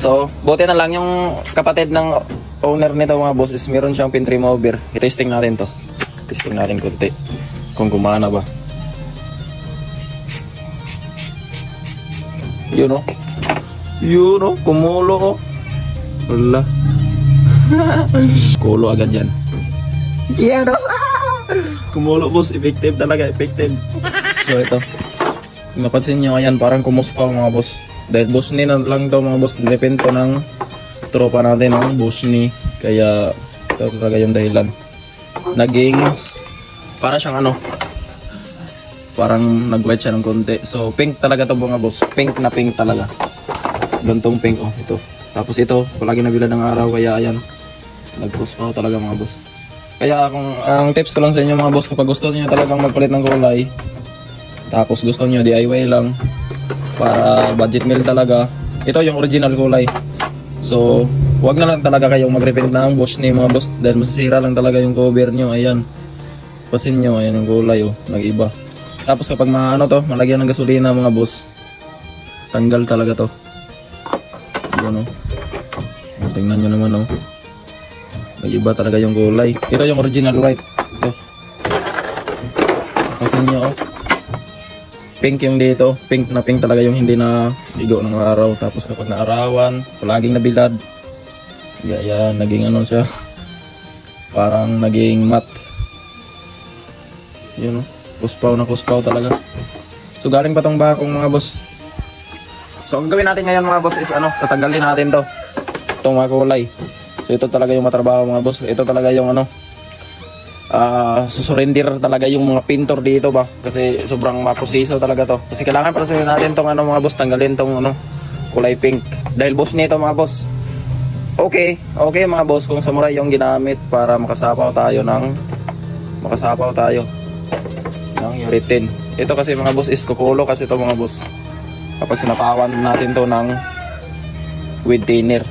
So, buti na lang yung kapatid ng owner nito mga boss is meron siyang pin remover. I-testing natin to. Testing natin konti. Kung gumana ba. Yun o. Yun o. Kumulo o. Wala. Kulo agad yan. Yan o. Kumulo boss. Effective talaga. Effective. So ito. Napansin nyo ayan. Parang kumuspa mga boss. Dahil boss ni lang daw mga boss. Depende po ng tropa natin ng boss ni. Kaya ito talaga yung dahilan. Naging para siyang ano. Parang nag-white siya ng konti. So pink talaga to mga boss. Pink na pink talaga. Gantong pink oh ito. Tapos ito palagi nabila ng araw kaya ayan. Nag-puspa talaga mga boss. Kaya kung ang tips ko lang sa inyo mga boss, kapag gusto niyo talagang magpalit ng kulay, tapos gusto niyo DIY lang para budget meal talaga, ito yung original kulay. So wag na lang talaga kayong mag-repaint ng boss ni mga boss dahil masisira lang talaga yung cover niyo. Ayan. Pasin niyo ayan yung kulay oh, nag-iba. Tapos kapag ano to, malagyan ng gasolina mga boss, tanggal talaga to. Ayan o. Tingnan nyo naman o. May iba talaga yung kulay. Ito yung original white. Ito. Pasin nyo o. Pink yung dito. Pink na pink talaga yung hindi na ligo ng araw. Tapos kapag naarawan, palaging nabilad. Yan, naging ano siya. Parang naging matte. Yun o. Kuspaw na kuspaw talaga. So galing pa tong bakong mga boss. So ang gawin natin ngayon mga boss is ano, tatanggalin natin to. Itong mga kulay. So ito talaga yung matrabaho mga boss. Ito talaga yung ano, susurrender talaga yung mga pintor dito ba. Kasi sobrang mapusiso talaga to. Kasi kailangan para sa natin tong ano mga boss, tanggalin tong ano, kulay pink. Dahil boss nito mga boss. Okay mga boss kung samurai yung ginamit para makasapaw tayo ng uritin. Ito kasi mga boss is kukulo kasi ito mga boss. Kapag sinapawan natin to ng with thinner.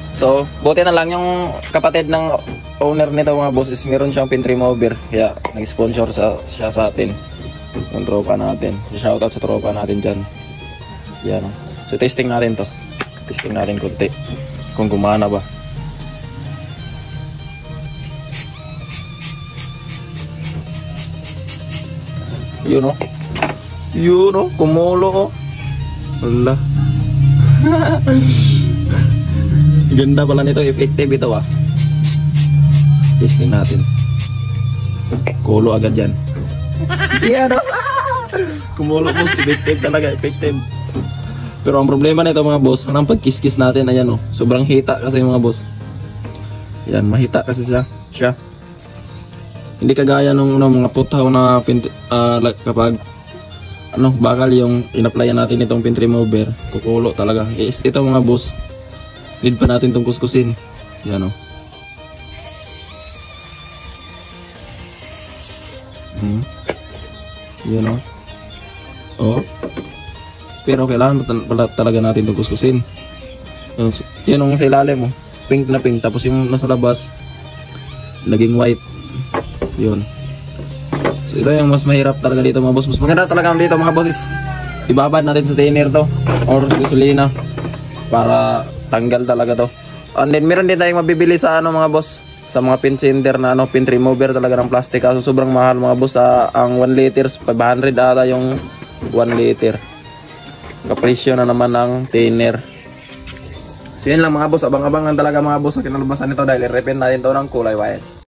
So, buti na lang yung kapatid ng owner nito mga boss is meron siyang pin remover. Kaya nag-sponsor siya sa atin. Yung tropa natin. Shoutout sa tropa natin dyan. Yan. So, testing natin to. Testing natin konti. Kung gumana ba. Yun o. Yun o. Kumulo o. Wala. Ganda pala nito. Effective ito ah. Testing natin. Kulo agad yan. Yan o. Kumulo po. Effective talaga. Effective. Pero ang problema nito mga boss, ang pagkiskis natin, ayan o. Sobrang hita kasi mga boss. Yan. Mahita kasi siya. Hindi kagaya nung mga putaw na kapag ano, bakal yung in-applyan natin itong pin remover, kukulo talaga. Ito mga boss, need pa natin itong kuskusin. Yan o. Yan o. Oh. Pero kailangan talaga natin itong kuskusin. Yan o sa ilalim o. Pink na pink. Tapos yung nasa labas, naging white. Yun. So ito yung mas mahirap talaga dito mga boss. Mas maganda talaga dito mga boss is ibabad natin sa thinner to or sa gasolina para tanggal talaga to. And then meron din tayong mabibili sa ano mga boss, sa mga pin center na ano, pin remover talaga ng plastic. Kaso sobrang mahal mga boss. Ang 1 liters 500 ata yung 1 liter. Kapresyo na naman ng thinner. So yun lang mga boss, abang-abangan talaga mga boss sa kinalabasan nito dahil i-repaint natin to ng kulay white.